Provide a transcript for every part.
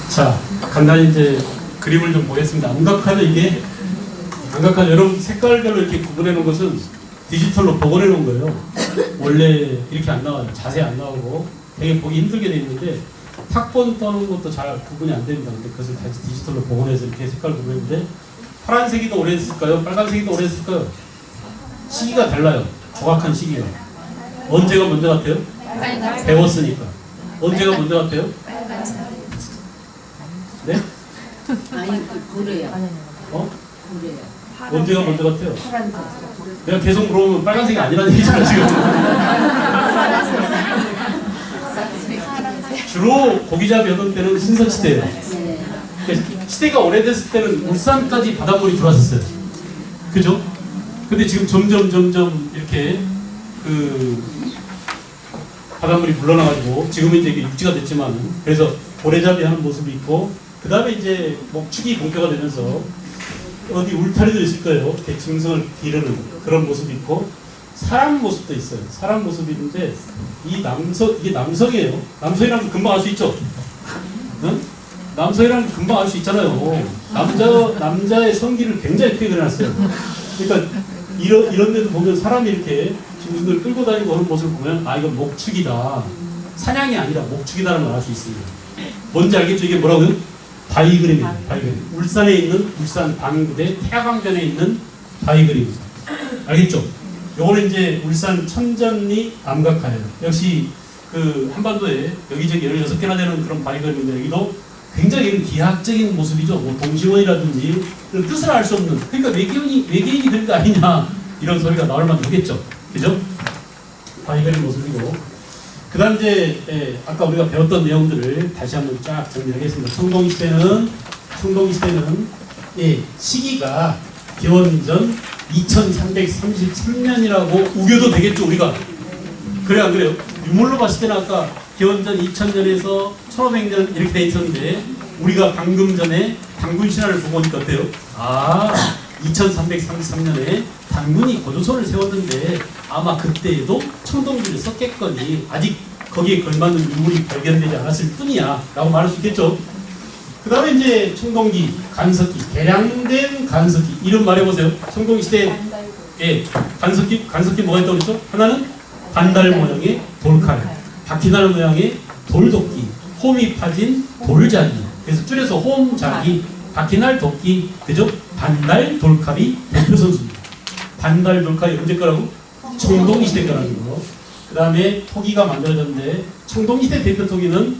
자, 간단히 이제 그림을 좀 보겠습니다. 암각화는 이게, 암각화 여러분 색깔별로 이렇게 구분해 놓은 것은 디지털로 복원해 놓은 거예요. 원래 이렇게 안 나와요. 자세히 안 나오고 되게 보기 힘들게 돼 있는데 탁본 떠는 것도 잘 구분이 안 됩니다. 근데 그것을 다시 디지털로 복원해서 이렇게 색깔 구분했는데 파란색이 더 오래 했을까요? 빨간색이 더 오래 했을까요? 시기가 달라요. 정확한 시기가. 언제가 먼저 같아요? 배웠으니까. 언제가 먼저 같아요? 네? 아니, 고래요. 어? 고래요. 언제가 먼저 같아요? 내가 계속 물어보면 빨간색이 아니라는 얘기잖아 지금. 주로 고기잡이 하던 때는 신선시대예요. 그러니까 시대가 오래됐을 때는 울산까지 바닷물이 들어왔었어요. 그죠? 근데 지금 점점 이렇게 그 바닷물이 물러나가지고 지금은 이제 이게 육지가 됐지만 그래서 고래잡이 하는 모습이 있고 그 다음에 이제 목축이 본격화 되면서 어디 울타리도 있을 거예요. 이렇게 짐승을 기르는 그런 모습이 있고 사람 모습도 있어요. 사람 모습이 있는데 이게 남성이에요. 남성이라면 금방 알 수 있죠. 응? 남성이라면 금방 알 수 있잖아요. 남자의 성기를 굉장히 크게 그려놨어요. 그러니까 이런 데도 보면 사람이 이렇게 짐승을 끌고 다니고 하는 모습을 보면 아 이건 목축이다. 사냥이 아니라 목축이다라는 걸 알 수 있습니다. 뭔지 알겠죠? 이게 뭐라고요? 바위그림이에요. 바위그림. 울산에 있는 울산 방구대 태화강변에 있는 바위그림입니다. 알겠죠? 요거는 이제 울산 천전리 암각화예요. 역시 그 한반도에 여기저기 16개나 되는 그런 바위그림인데 여기도 굉장히 기하학적인 모습이죠. 뭐 동시원이라든지 뜻을 알 수 없는 그러니까 외계인이 된 거 아니냐 이런 소리가 나올 만하겠죠. 그죠? 바위그림 모습이고 그 다음 이제 아까 우리가 배웠던 내용들을 다시 한번 쫙 정리하겠습니다. 청동시대는 시기가 기원전 2333년이라고 우겨도 되겠죠 우리가. 그래 안 그래요? 유물로 봤을 때는 아까 기원전 2000년에서 1500년 이렇게 돼 있었는데 우리가 방금 전에 단군 신화를 보고 오니까 어때요? 아 2333년에 단군이 고조선을 세웠는데 아마 그때에도 청동기를 썼겠거니 아직 거기에 걸맞는 유물이 발견되지 않았을 뿐이야 라고 말할 수 있겠죠. 그 다음에 이제 청동기, 간석기, 개량된 간석기 이름 말해보세요. 청동기 시대에 간석기 뭐가 있다고 그랬죠? 하나는 반달 모양의 돌칼, 바퀴날 모양의 돌도끼, 홈이 파진 돌자기 그래서 줄여서 홈자기, 바퀴날 도끼 그죠? 반달 돌칼이 대표 선수입니다. 반달 돌칼이 언제 거라고? 청동기 시대 거라는 거. 그 다음에 토기가 만들어졌는데 청동기 시대 대표 토기는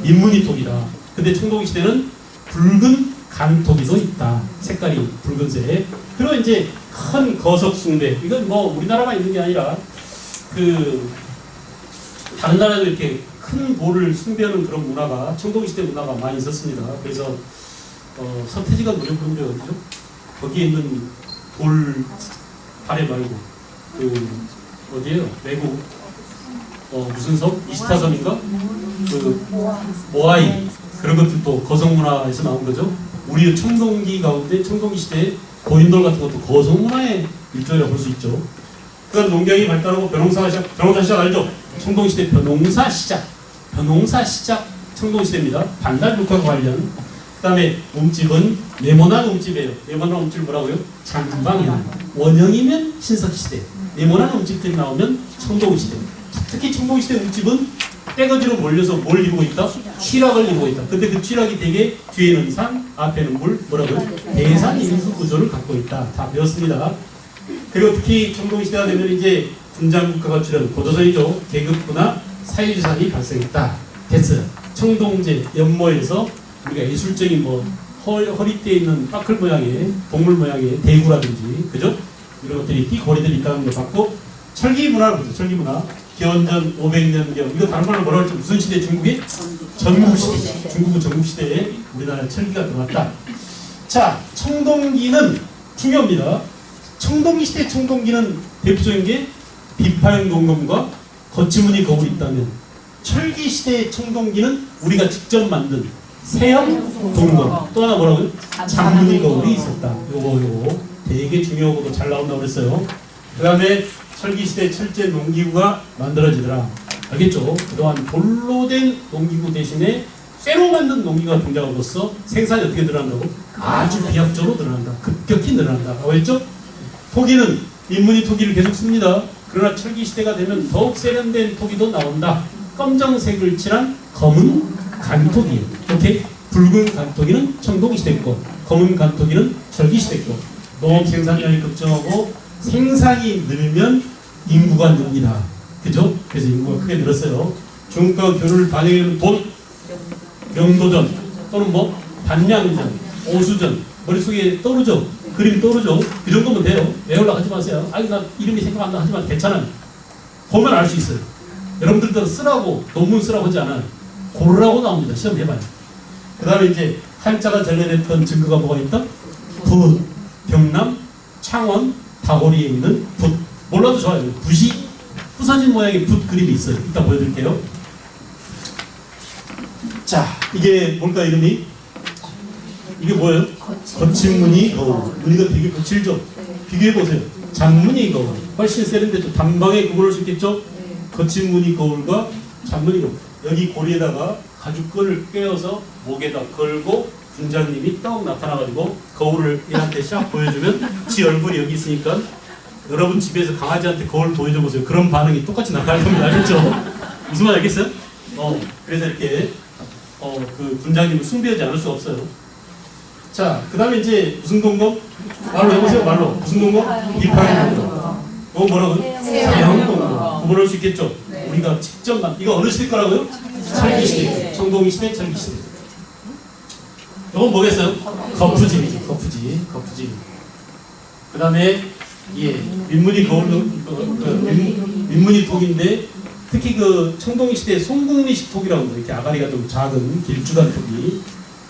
민무늬 토기다. 근데 청동기 시대는 붉은 간토기도 있다. 색깔이 붉은색. 그리고 이제 큰 거석숭배. 이건 뭐 우리나라만 있는 게 아니라 그 다른 나라도 이렇게 큰 돌을 숭배하는 그런 문화가 청동기 시대 문화가 많이 있었습니다. 그래서 서태지가 노래 부른 데가 어디죠? 거기에 있는 돌 발에 말고 그 어디에요? 외국 무슨 섬? 이스타섬인가? 그 모아이 그런 것들도 거성문화에서 나온 거죠. 우리 청동기 가운데 청동기 시대에 고인돌 같은 것도 거성문화의 일종이라고 볼 수 있죠. 그다음 농경이 발달하고 벼농사 시작 알죠? 청동기 시대 벼농사 시작 청동기 시대입니다. 반달국화 관련. 그다음에 움집은 네모난 움집이에요. 네모난 움집 뭐라고요? 장방형. 원형이면 신석 시대. 네모난 움집들이 나오면 청동기 시대. 특히 청동기 시대 움집은 떼거지로 몰려서 뭘 이루고 있다? 취락을 이루고 있다. 근데 그 취락이 되게 뒤에는 산, 앞에는 물, 뭐라고요? 대산 인수 구조를 갖고 있다. 다 배웠습니다. 그리고 특히 청동기 시대가 되면 이제 분장국가가 출현, 고조선이죠. 계급부나 사유재산이 발생했다. 됐어요. 청동제 연모에서 우리가 예술적인 뭐 허리띠에 있는 빠클 모양의 동물 모양의 대구라든지 그죠? 이런 것들이 띠거리들이 있다는 걸 봤고 철기 문화를 보죠. 철기 문화. 기원전 500년경 이거 다른 말로 뭐라 할지 무슨 시대? 중국의 전국시대. 중국은 전국시대에 우리나라 철기가 들어왔다. 자, 청동기는 중요합니다. 청동기 시대 청동기는 대표적인 게 비파형 동검과 거치무늬 거울이 있다면 철기 시대의 청동기는 우리가 직접 만든 세형 동검 또 하나 뭐라고요? 장무늬 거울이 있었다. 요거 되게 중요하고도 잘 나온다고 그랬어요. 그 다음에 철기시대 철제 농기구가 만들어지더라. 알겠죠? 그동안 돌로 된 농기구 대신에 쇠로 만든 농기가 등장함으로써 생산이 어떻게 늘어난다고? 아주 비약적으로 늘어난다. 급격히 늘어난다. 라고 했죠? 토기는 민문이 토기를 계속 씁니다. 그러나 철기 시대가 되면 더욱 세련된 토기도 나온다. 검정색을 칠한 검은 간토기. 이렇게 붉은 간토기는 청동기 시대 거, 검은 간토기는 철기 시대 거. 농업 생산량이 급증하고 생산이 늘면 인구가 늡니다. 그죠? 그래서 인구가 크게 늘었어요. 중국과 교류를 반영하는 돈, 명도전 또는 뭐 반량전, 오수전 머릿속에 떠오르죠? 그림 떠오르죠? 그 정도면 돼요. 외우려고 하지 마세요. 아니 나 이름이 생각 안 나 하지만 괜찮아요. 보면 알 수 있어요. 여러분들도 쓰라고 논문 쓰라고 하지 않아요. 고르라고 나옵니다. 시험 해봐요. 그 다음에 이제 한자가 전래됐던 증거가 뭐가 있다? 붓, 경남, 창원, 다호리에 있는 붓. 몰라도 좋아요. 붓이 부서진 모양의 붓 그림이 있어요. 이따 보여드릴게요. 자, 이게 뭘까 이름이? 이게 뭐예요? 거친 무늬 거울. 무늬가 되게 거칠죠? 비교해보세요. 잔무늬 거울. 훨씬 세련돼 좀 단방에 구분할 수 있겠죠? 거친 무늬 거울과 잔무늬 거울. 여기 고리에다가 가죽끈을 꿰어서 목에다 걸고 군장님이 떡 나타나가지고 거울을 얘한테 샥 보여주면 지 얼굴이 여기 있으니까 여러분 집에서 강아지한테 거울 보여줘 보세요. 그런 반응이 똑같이 나타날 겁니다. 알겠죠? 무슨 말 알겠어요? 그래서 이렇게 그 군장님을 숭배하지 않을 수 없어요. 자, 그 다음에 이제 무슨 동검? 말로 해보세요. 말로. 무슨 동검? 비파인 동검. 이거 뭐라고요? 사형 동검. 구분할 수 있겠죠? 우리가 직접 이거 어느 시대 거라고요? 철기 시대. 청동기 시대, 철기 시대. 이건 뭐겠어요? 거푸집이죠. 거푸집. 그 다음에 민문이 거울로 민문이 독인데 특히 그 청동기 시대 송국리식 독이라고 합니다. 이렇게 아가리가 좀 작은 길쭉한 독이.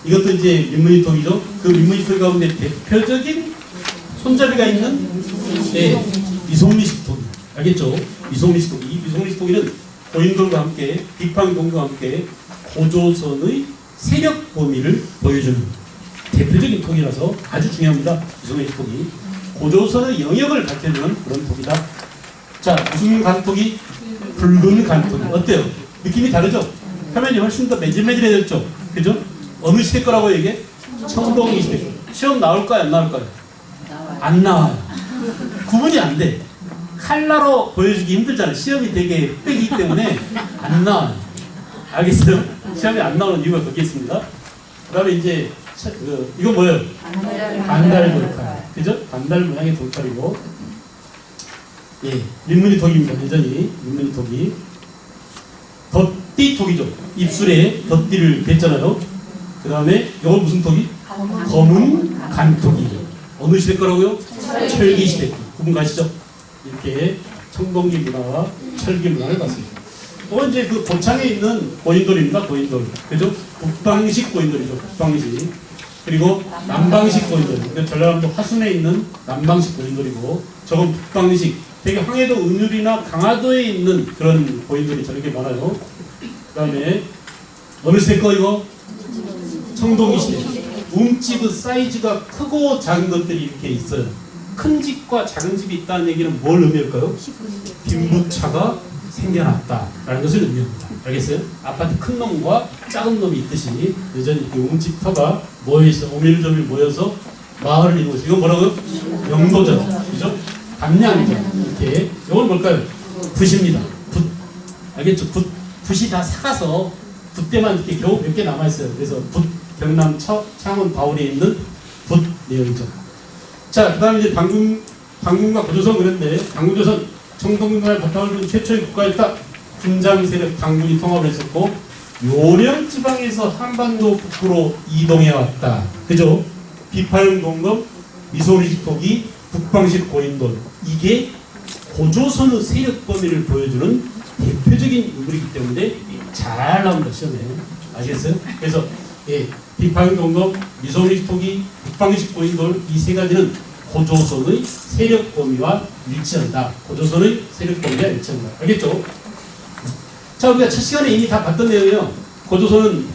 이것도 이제 민문이 독이죠. 그 민문이 독 가운데 대표적인 손잡이가 있는 미송리식 독이. 알겠죠? 미송리식 독이. 이 미송리식 독이는 고인돌과 함께 빅팡동과 함께 고조선의 세력 범위를 보여주는 대표적인 독이라서 아주 중요합니다. 미송리식 독이. 고조선의 영역을 밝혀주는 그런 독이다. 자, 무슨 간독이? 붉은 간독이. 어때요? 느낌이 다르죠? 표면이 훨씬 더 매질매질해졌죠? 그죠? 어느 시대 거라고 이게? 청동기 시대. 시험 나올까요? 안 나올까요? 안 나와요. 구분이 안 돼. 칼라로 보여주기 힘들잖아요. 시험이 되게 흑백이기 때문에 안 나와요. 알겠어요? 시험이 안 나오는 이유가 거기에 있습니다. 그 다음에 이제 이건 뭐예요? 반달 돌칼. 그죠? 반달 모양의 돌칼이고, 민문이 독입니다. 여전히 민문이 독이. 덧띠 독이죠. 입술에 덧띠를 댔잖아요. 그 다음에 이건 무슨 독이? 검은 간독이. 어느 시대 거라고요? 철기 시대. 구분 가시죠? 이렇게 청동기 문화와 철기 문화를 봤습니다. 또 이제 그 고창에 있는 고인돌입니다. 고인돌. 그죠? 북방식 고인돌이죠. 북방식. 그리고 남방식 고인돌. 전라남도 화순에 있는 남방식 고인돌이고, 저건 북방식. 되게 황해도 은율이나 강화도에 있는 그런 고인돌이 저렇게 많아요. 그 다음에 어느 시대 거 이거? 청동기 시대. 움집은 사이즈가 크고 작은 것들이 이렇게 있어요. 큰 집과 작은 집이 있다는 얘기는 뭘 의미할까요? 빈부차가 생겨났다라는 것을 의미합니다. 알겠어요? 아파트 큰 놈과 작은 놈이 있듯이 여전히 이렇게 움집터가 모여있어, 오밀조밀 모여서 마을을 이루고 있어요. 이건 뭐라고요? 영도전. 그죠? 담양전. 이렇게. 이건 뭘까요? 붓입니다. 붓. 알겠죠? 붓이 다 삭아서 붓대만 이렇게 겨우 몇 개 남아있어요. 그래서 붓, 경남 창원 바울에 있는 붓 내용이죠. 자, 그 다음에 이제 당군과 고조선 그랬는데, 당군조선 청동군과의 바탕을 둔 최초의 국가였다. 군장 세력 당군이 통합을 했었고, 요령 지방에서 한반도 북부로 이동해왔다. 그죠? 비파용 동검, 미소리식 토기, 북방식 고인돌. 이게 고조선의 세력 범위를 보여주는 대표적인 인물이기 때문에 잘 나옵니다. 시험에. 아시겠어요? 그래서 비파용 동검, 미소리식 토기, 북방식 고인돌, 이 세 가지는 고조선의 세력 범위와 일치한다. 고조선의 세력 범위와 일치한다. 알겠죠? 자, 우리가 첫 시간에 이미 다 봤던 내용이에요. 고조선은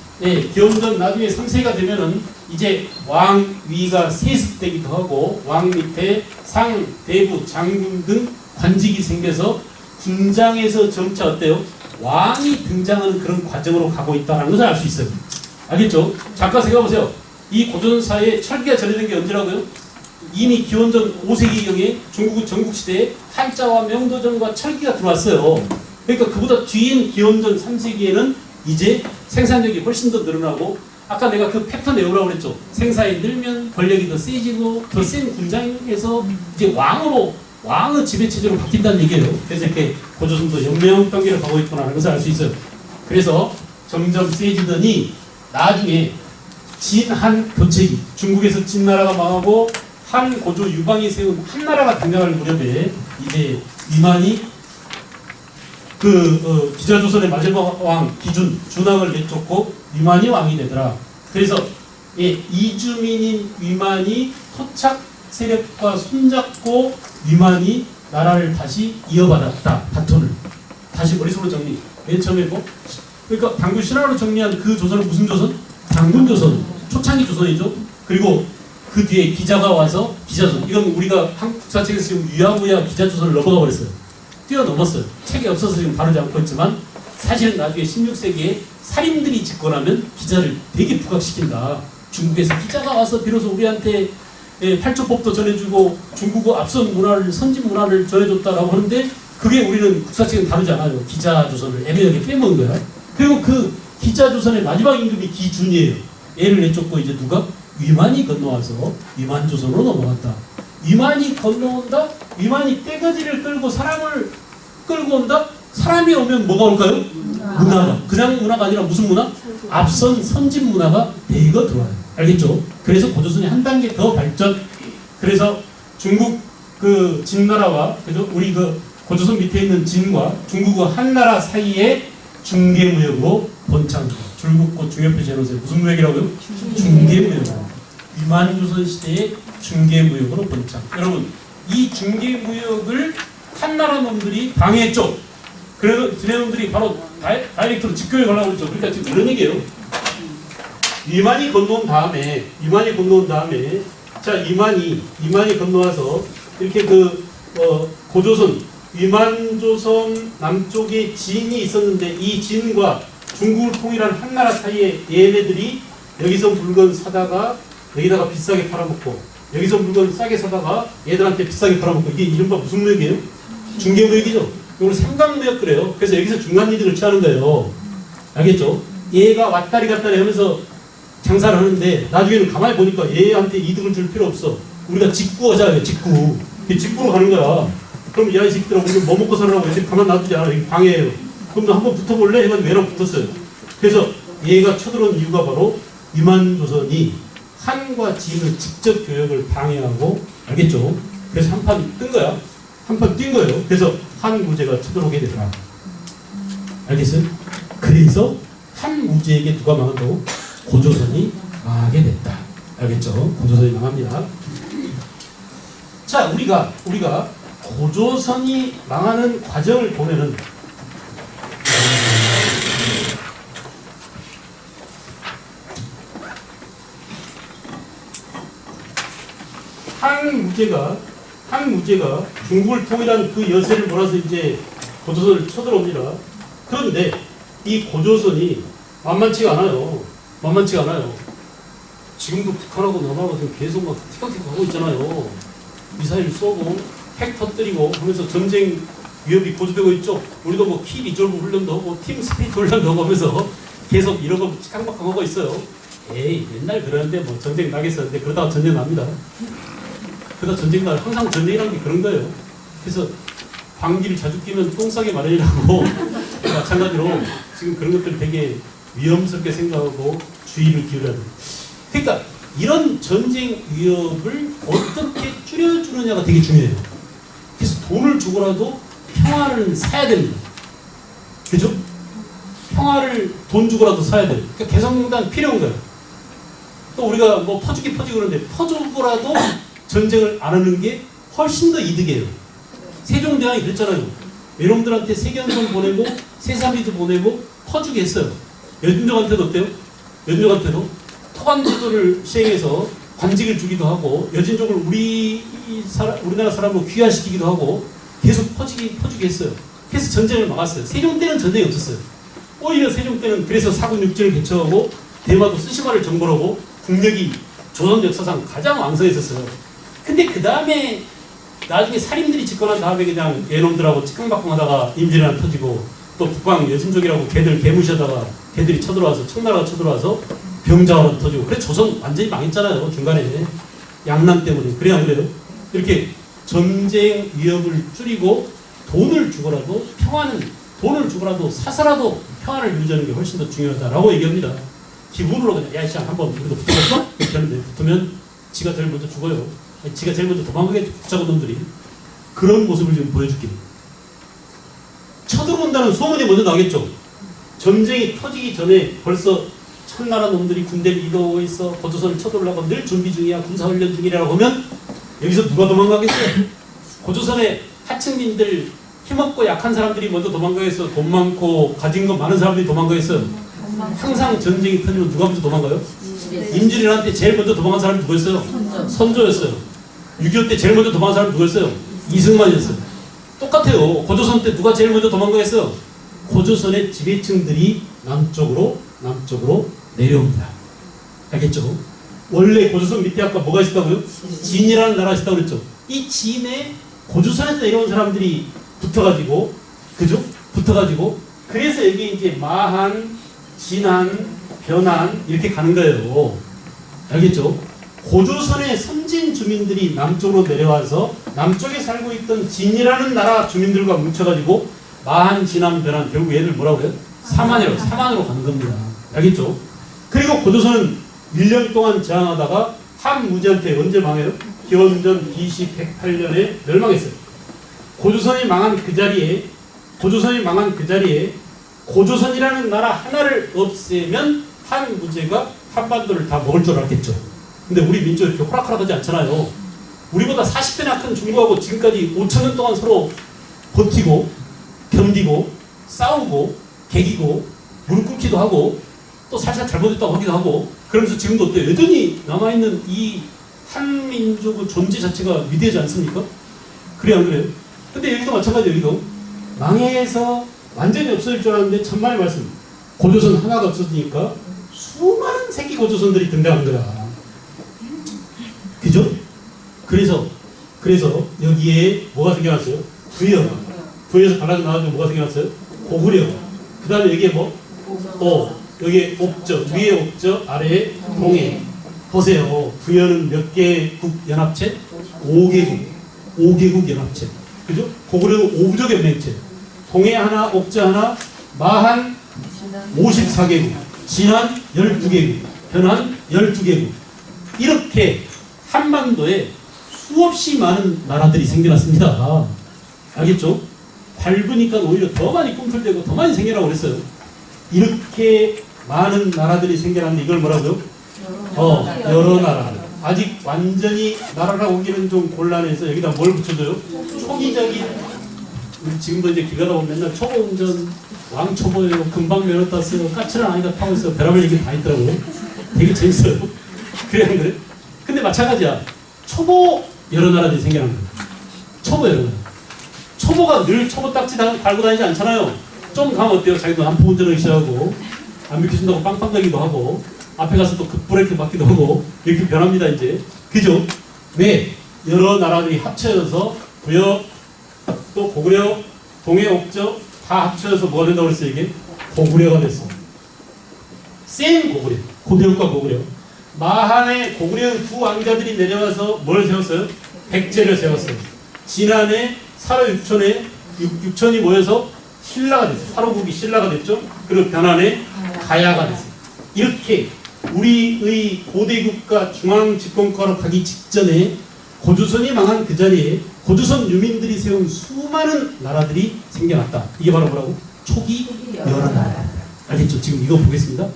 기원전 나중에 3세가 되면은 이제 왕 위가 세습되기도 하고, 왕 밑에 상, 대부, 장군 등 관직이 생겨서 군장에서 점차 어때요? 왕이 등장하는 그런 과정으로 가고 있다는 것을 알 수 있어요. 알겠죠? 잠깐 생각해보세요. 이 고조선 사회에 철기가 전해진 게 언제라고요? 이미 기원전 5세기경에 중국 전국시대에 한자와 명도전과 철기가 들어왔어요. 그러니까 그보다 뒤인 기원전 3세기에는 이제 생산력이 훨씬 더 늘어나고, 아까 내가 그 패턴 외우라고 그랬죠. 생산이 늘면 권력이 더 세지고 더 센 군장에서 이제 왕의 지배체제로 바뀐다는 얘기예요. 그래서 이렇게 고조선도 연명단계를 가고 있구나 하는 것을 알 수 있어요. 그래서 점점 세지더니 나중에 진한 교체기, 중국에서 진나라가 망하고 한 고조 유방이 세운 한나라가 등장할 무렵에 이제 위만이 기자조선의 마지막 왕 기준 준왕을 내쫓고 위만이 왕이 되더라. 그래서 이주민인 위만이 토착 세력과 손잡고 위만이 나라를 다시 이어받았다. 바톤을 다시 머릿속으로 정리. 맨 처음에 그러니까 당군 신화로 정리한 그 조선은 무슨 조선? 당군조선, 초창기 조선이죠. 그리고 그 뒤에 기자가 와서 기자조선. 이건 우리가 한국 국사책에서 지금 유야무야 기자조선을 넘어가 버렸어요. 뛰어넘었어요. 책이 없어서 지금 다루지 않고 있지만 사실은 나중에 16세기에 살인들이 집권하면 기자를 되게 부각시킨다. 중국에서 기자가 와서 비로소 우리한테 팔초법도 전해주고 중국어 앞선 문화를, 선진 문화를 전해줬다라고 하는데, 그게 우리는 국사책은 다루지 않아요. 기자조선을 애매하게 빼먹은 거야. 그리고 그 기자조선의 마지막 임금이 기준이에요. 애를 내쫓고 이제 누가? 위만이 건너와서 위만조선으로 넘어갔다. 위만이 건너온다? 위만이 떼거지를 끌고 사람을 끌고 온다? 사람이 오면 뭐가 올까요? 문화가. 그냥 문화가 아니라 무슨 문화? 앞선 선진 문화가 대거 들어와요. 알겠죠? 그래서 고조선이 한 단계 더 발전. 그래서 중국 그 진나라와 그죠? 우리 그 고조선 밑에 있는 진과 중국의 한나라 사이에 중개무역으로 번창. 줄긋고 중요표 제놓으세요. 무슨 무역이라고요? 중개무역. 위만조선 시대의 중개무역으로 번창. 여러분, 이 중개무역을 한나라 놈들이 방해했죠. 그래서 지네놈들이 바로 다이렉트로 직교에 가려고 그랬죠. 그러니까 지금 이런 얘기예요. 위만이 건너온 다음에 자, 위만이 건너와서 이렇게 고조선, 위만조선 남쪽에 진이 있었는데, 이 진과 중국을 통일한 한나라 사이에 얘네들이 여기서 물건 사다가 여기다가 비싸게 팔아먹고, 여기서 물건 싸게 사다가 얘들한테 비싸게 팔아먹고, 이게 이른바 무슨 무역이에요? 중개무역이죠. 이걸 삼각무역 그래요. 그래서 여기서 중간 이득을 취하는 거예요. 알겠죠? 얘가 왔다리 갔다리 하면서 장사를 하는데 나중에는 가만히 보니까 얘한테 이득을 줄 필요 없어. 우리가 직구하자. 직구로 가는 거야. 그럼 야, 이 새끼들아, 우리 뭐 먹고 살라고 이제 가만 놔두지 않아. 이게 방해예요. 그럼 너 한번 붙어볼래? 해가지고 얘랑 붙었어요. 그래서 얘가 쳐들어온 이유가 바로 위만조선이 한과 진의 직접 교역을 방해하고, 알겠죠? 그래서 한판 뜬 거야. 한판 뛴 거예요. 그래서 한 무제가 쳐들어오게 되더라. 알겠어요? 그래서 한 무제에게 누가 망한다고? 고조선이 망하게 됐다. 알겠죠? 고조선이 망합니다. 자, 우리가 고조선이 망하는 과정을 보면은 한 무제가 중국을 통일한 그 여세를 몰아서 이제 고조선을 쳐들어옵니다. 그런데 이 고조선이 만만치가 않아요. 지금도 북한하고 남하고 지금 계속 막 티격태격 하고 있잖아요. 미사일 쏘고 핵 터뜨리고 하면서 전쟁 위협이 고조되고 있죠. 우리도 뭐 키 리졸브 훈련도 하고 팀 스피릿 훈련도 하고 하면서 계속 이런 거 깡박하고 있어요. 에이, 맨날 그러는데 뭐 전쟁 나겠었는데 그러다가 전쟁 납니다. 그러다 전쟁 날 항상 전쟁이라는 게 그런 거예요. 그래서 방귀를 자주 끼면 똥 싸게 마련이라고 마찬가지로 지금 그런 것들 되게 위험스럽게 생각하고 주의를 기울여야 돼요. 그러니까 이런 전쟁 위협을 어떻게 줄여주느냐가 되게 중요해요. 그래서 돈을 주고라도 평화를 사야 됩니다. 그죠? 평화를 돈 주고라도 사야 돼요. 그러니까 개성공단 필요한 거예요. 또 우리가 뭐 퍼주기 그러는데 퍼주고라도 전쟁을 안 하는 게 훨씬 더 이득이에요. 세종대왕이 그랬잖아요. 외놈들한테 세견선 보내고 세사미도 보내고 퍼주게 했어요. 여진족한테도 어때요? 여진족한테도 토관제도를 시행해서 관직을 주기도 하고 여진족을 우리나라 사람으로 귀화시키기도 하고 계속 퍼주게 했어요. 그래서 전쟁을 막았어요. 세종 때는 전쟁이 없었어요. 오히려 세종 때는 그래서 사군육지를 개척하고 대마도 스시마를 정벌하고 국력이 조선 역사상 가장 왕성했었어요. 근데 그 다음에 나중에 살인들이 집권한 다음에 그냥 애놈들하고 찌끔박궁하다가 임진왜란 터지고 또 북방 여진족이라고 걔들 개무시하다가 걔들이 쳐들어와서 청나라가 쳐들어와서 병자호란 터지고 그래 조선 완전히 망했잖아요. 중간에 양난 때문에. 그래 안 그래요? 이렇게 전쟁 위협을 줄이고 돈을 주고라도 돈을 주고라도 사서라도 평화를 유지하는 게 훨씬 더 중요하다라고 얘기합니다. 기분으로 그냥 야 시장 한번 우리도 붙어볼까? 이렇게 하는데 붙으면 지가 제일 먼저 죽어요. 지가 제일 먼저 도망가게 붙잡은 놈들이. 그런 모습을 지금 보여줄게. 쳐들어온다는 소문이 먼저 나겠죠. 전쟁이 터지기 전에 벌써 천나라 놈들이 군대를 이동하고 있어. 고조선을 쳐들어오려고 늘 준비 중이야. 군사훈련 중이라고 하면 여기서 누가 도망가겠어요? 고조선의 하층민들 힘없고 약한 사람들이 먼저 도망가겠어. 돈 많고 가진 거 많은 사람들이 도망가겠어요. 항상 전쟁이 터지면 누가 먼저 도망가요? 임진왜란 때 제일 먼저 도망간 사람이 누구였어요? 선조였어요. 6.25 때 제일 먼저 도망간 사람이 누구였어요? 이승만이었어요. 똑같아요. 고조선 때 누가 제일 먼저 도망가겠어요? 고조선의 지배층들이 남쪽으로 내려옵니다. 알겠죠? 원래 고조선 밑에 아까 뭐가 있었다고요? 진이라는 나라가 있었다고 그랬죠? 이 진에 고조선에서 내려온 사람들이 붙어가지고, 그죠? 붙어가지고, 그래서 여기 이제 마한, 진안, 변안, 이렇게 가는 거예요. 알겠죠? 고조선의 선진 주민들이 남쪽으로 내려와서 남쪽에 살고 있던 진이라는 나라 주민들과 뭉쳐가지고 마한, 진안, 변안, 결국 얘들 뭐라고 해요? 사만으로 가는 겁니다. 알겠죠? 그리고 고조선은 1년 동안 저항하다가 한무지한테 언제 망해요? 기원전 BC 108년에 멸망했어요. 고조선이 망한 그 자리에 고조선이라는 나라 하나를 없애면 한무제가 한반도를 다 먹을 줄 알았겠죠. 근데 우리 민족이 이렇게 호락호락하지 않잖아요. 우리보다 40배나 큰 중국하고 지금까지 5,000년 동안 서로 버티고 견디고 싸우고 개기고 무릎 꿇기도 하고 또 살살 잘못했다고 하기도 하고 그러면서 지금도 어때요? 여전히 남아있는 이 한민족의 존재 자체가 위대하지 않습니까? 그래 안 그래요? 근데 여기도 마찬가지예요. 여기도 망해서 완전히 없어질 줄 알았는데 천만의 말씀. 고조선 하나가 없어지니까 수많은 새끼 고조선들이 등장한 거야. 그죠? 그래서 여기에 뭐가 생겨났어요? 부여에서 갈라져 나와가지고 뭐가 생겨났어요? 고구려. 그 다음에 여기에 뭐? 여기에 옥저, 위에 옥저, 아래에 동해. 보세요. 부여는 몇 개국 연합체? 5개국 연합체. 그죠? 고구려는 5부족 연맹체. 동해 하나, 옥저 하나, 마한 54개국, 진안 12개국, 변안 12개국. 이렇게 한반도에 수없이 많은 나라들이 생겨났습니다. 알겠죠? 밟으니까 오히려 더 많이 꿈틀대고 더 많이 생겨나고 그랬어요. 이렇게 많은 나라들이 생겨났는데 이걸 뭐라고요? 여러 나라. 아직 완전히 나라라고 하기는 좀 곤란해서 여기다 뭘 붙여줘요? 초기적인, 우리 지금도 이제 길 가다 보면 맨날 초보 운전, 왕초보예요, 금방 면허 땄어요, 까칠한 아이가 타고 있어요. 별의별 얘기 다 있더라고요. 되게 재밌어요. 그래 안 그래? 근데 마찬가지야. 초보 여러 나라들이 생겨난 거예요. 초보 여러 나라. 초보가 늘 초보 딱지 달고 다니지 않잖아요. 좀 가면 어때요? 자기도 안포 운전을 시작하고 안 비켜준다고 빵빵대기도 하고 앞에 가서 또 급브레이크 받기도 하고 이렇게 변합니다 이제. 그죠? 왜? 여러 나라들이 합쳐져서 부여, 또 고구려, 동해, 옥저 다 합쳐져서 뭐가 된다고 그랬어요 이게? 고구려가 됐어. 센 고구려. 고대국과 고구려. 마한의 고구려 두 왕자들이 내려와서 뭘 세웠어요? 백제를 세웠어요. 진안에 사로 육천이 모여서 신라가 됐어요. 사로국이 신라가 됐죠. 그리고 변안에 가야가 됐어요. 이렇게 우리의 고대국가 중앙집권과로 가기 직전에 고조선이 망한 그 자리에 고조선 유민들이 세운 수많은 나라들이 생겨났다. 이게 바로 뭐라고? 초기 여러 나라. 알겠죠? 지금 이거 보겠습니다.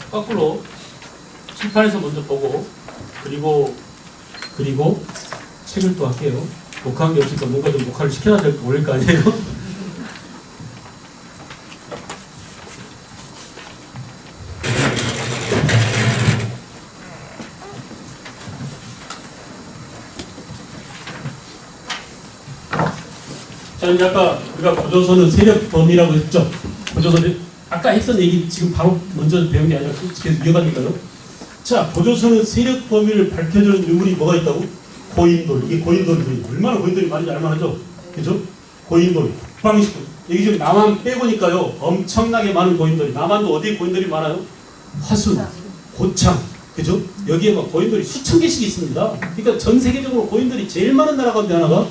거꾸로 칠판에서 먼저 보고 그리고 책을 또 할게요. 녹화한 게 없으니까 뭔가 좀 녹화를 시켜야 될 거 올릴 거 아니에요? 자, 이제 아까 우리가 고조선은 세력 범위라고 했죠. 고조선이 아까 했던 얘기 지금 바로 먼저 배운 게 아니라 계속 이어가니까요. 자, 고조선은 세력 범위를 밝혀주는 유물이 뭐가 있다고? 고인돌. 이게 고인돌이 얼마나 고인돌이 많은지 알만하죠? 그죠? 고인돌. 국방식품. 여기 지금 남한 빼보니까요. 엄청나게 많은 고인돌이. 남한도 어디에 고인돌이 많아요? 화순, 고창. 그죠? 여기에 막 고인돌이 수천 개씩 있습니다. 그러니까 전 세계적으로 고인돌이 제일 많은 나라 가운데 하나가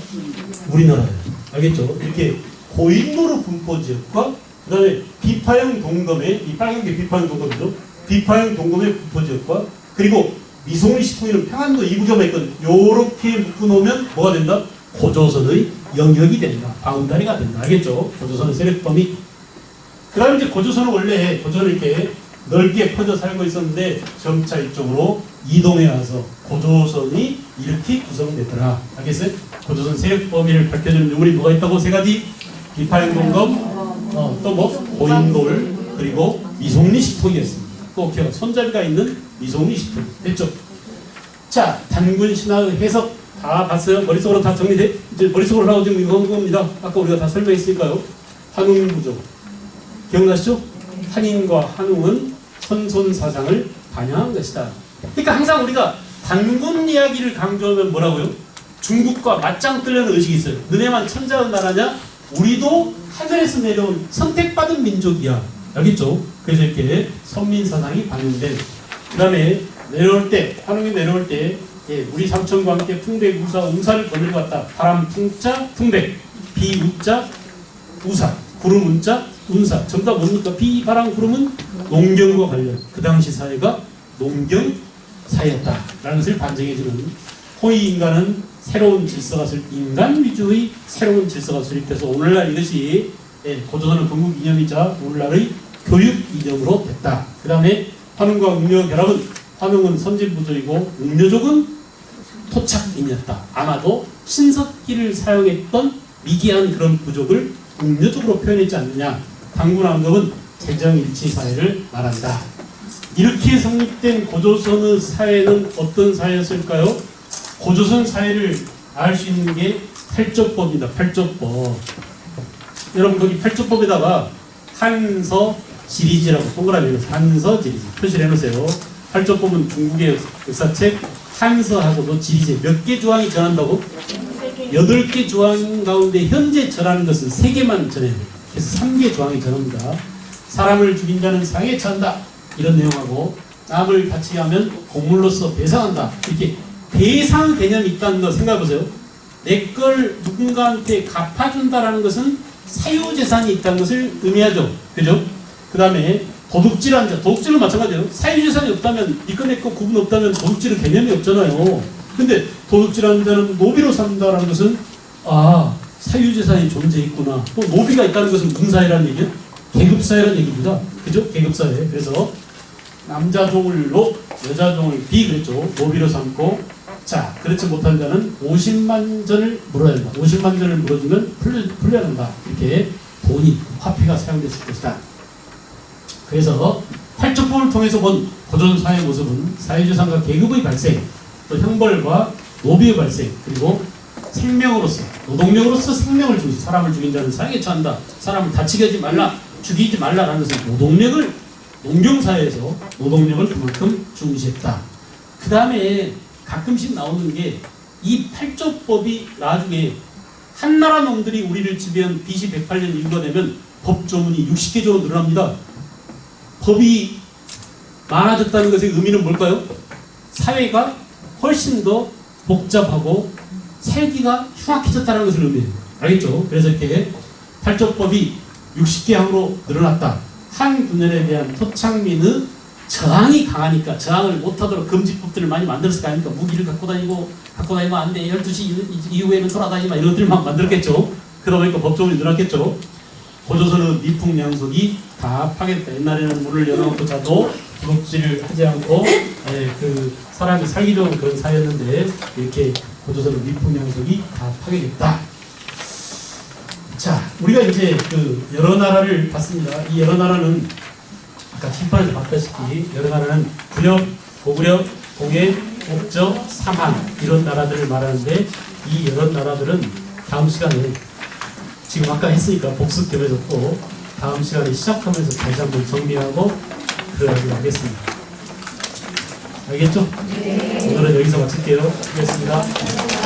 우리나라예요. 알겠죠? 이렇게 고인돌의 분포 지역과 그 다음에 비파형 동검의, 이 빨간 게 비파형 동검이죠. 비파형 동검의 분포 지역과 그리고 미송리 시통에는 평안도 이부겸에 있거든. 요렇게 묶어놓으면 뭐가 된다? 고조선의 영역이 된다. 바운다리가 된다. 알겠죠? 고조선의 세력범위. 그 다음에 이제 고조선은 원래 고조선을 이렇게 넓게 퍼져 살고 있었는데 점차 이쪽으로 이동해 와서 고조선이 이렇게 구성되더라. 알겠어요? 고조선 세력 범위를 밝혀주는 유물이 뭐가 있다고? 세 가지. 비파형 동검, 또 뭐? 고인돌, 그리고 미송리 시통이었습니다. 꼭 기억. 손잡이가 있는 미송리 시통. 됐죠? 자, 단군 신화의 해석 다 봤어요? 머릿속으로 다 정리돼? 이제 머릿속으로 나오지면 이거 한 겁니다. 아까 우리가 다 설명했으니까요. 한웅구조. 기억나시죠? 한인과 한웅은 선손사상을 반영한 것이다. 그러니까 항상 우리가 단군 이야기를 강조하면 뭐라고요? 중국과 맞짱 뜨려는 의식이 있어요. 너네만 천자의 나라냐? 우리도 하늘에서 내려온 선택받은 민족이야. 알겠죠? 그래서 이렇게 선민사상이 반영된. 그 다음에 내려올 때, 한웅이 내려올 때, 우리 삼천과 함께 풍백, 우사, 우사를 거닐고 왔다. 바람, 풍자, 풍백. 비, 우자, 우사. 구름, 운자, 운사. 전부 다 뭡니까? 비, 바람, 구름은 농경과 관련. 그 당시 사회가 농경 사회였다. 라는 것을 반증해주는. 호의 인간은 새로운 질서가 인간 위주의 새로운 질서가 수립돼서 오늘날 이것이 고조선의 건국 이념이자 오늘날의 교육 이념으로 됐다. 그 다음에 한웅과 웅녀 결합은 한웅은 선진부조이고 웅녀족은 토착인이었다. 아마도 신석기를 사용했던 미개한 그런 부족을 웅녀족으로 표현했지 않느냐. 단군왕급은 재정일치 사회를 말한다. 이렇게 성립된 고조선의 사회는 어떤 사회였을까요? 고조선 사회를 알 수 있는 게 팔조법이다. 팔조법. 여러분 거기 팔조법에다가 한서 지리지라고 동그라미 해서 한서 지리지 표시를 해놓으세요. 팔조법은 중국의 역사책 한서하고도 지리지 몇 개 조항이 전한다고? 8개 조항 가운데 현재 전하는 것은 3개만 전해요. 그래서 3개 조항이 전합니다. 사람을 죽인 자는 상해에 처한다. 이런 내용하고 남을 다치게 하면 공물로서 배상한다. 이렇게 배상 개념이 있다는 거 생각해보세요. 내 걸 누군가한테 갚아준다라는 것은 사유재산이 있다는 것을 의미하죠. 그죠? 그 다음에 도둑질한 자, 도둑질은 마찬가지예요. 사유재산이 없다면, 니꺼 내꺼 구분 없다면 도둑질은 개념이 없잖아요. 근데 도둑질하는 자는 노비로 산다라는 것은 사유재산이 존재했구나. 또 노비가 있다는 것은 무슨 사회라는 얘기예요? 계급사회라는 얘기입니다. 그죠? 계급사회. 그래서 남자종을 노, 여자종을 비 그랬죠. 노비로 삼고 자, 그렇지 못한 자는 50만 전을 물어야 한다. 50만 전을 물어주면 풀려난다. 이렇게 돈이, 화폐가 사용됐을 것이다. 그래서 팔조법을 통해서 본 고조선 사회 모습은 사회재산과 계급의 발생, 또 형벌과 노비의 발생, 그리고 생명으로서, 노동력으로서 생명을 중시, 사람을 죽인 자는 상해에 처한다. 사람을 다치게 하지 말라, 죽이지 말라라는 것은 노동력을, 농경사회에서 노동력을 그만큼 중시했다. 그 다음에 가끔씩 나오는 게 이 팔조법이 나중에 한나라 놈들이 우리를 지배한 BC 108년 이후가 되면 법조문이 60개 정도 늘어납니다. 법이 많아졌다는 것의 의미는 뭘까요? 사회가 훨씬 더 복잡하고 살기가 흉악해졌다는 것을 의미해요. 알겠죠? 그래서 이렇게 팔조법이 60개 항으로 늘어났다. 한 군인에 대한 토착민의 저항이 강하니까 저항을 못하도록 금지법들을 많이 만들었을 거 아닙니까? 무기를 갖고 다니면 안 돼. 12시 이후에는 돌아다니마. 이런 것들을 막 만들었겠죠. 그러다 보니까 법조문이 늘어났겠죠. 고조선의 미풍양속이 다 파괴됐다. 옛날에는 문을 열어놓고 자도 도둑질을 하지 않고 그 사람이 살기 좋은 그런 사회였는데 이렇게 고조선의 미풍양속이 다 파괴됐다. 자, 우리가 이제 그 여러 나라를 봤습니다. 이 여러 나라는 아까 칠판에서 봤다시피 여러 나라는 구력, 고구력, 공예, 옥저, 삼한 이런 나라들을 말하는데 이 여러 나라들은 다음 시간에 지금 아까 했으니까 복습 겸해서 또 다음 시간에 시작하면서 다시 한번 정리하고 들어가도록 하겠습니다. 알겠죠? 오늘은 여기서 마칠게요. 수고했습니다.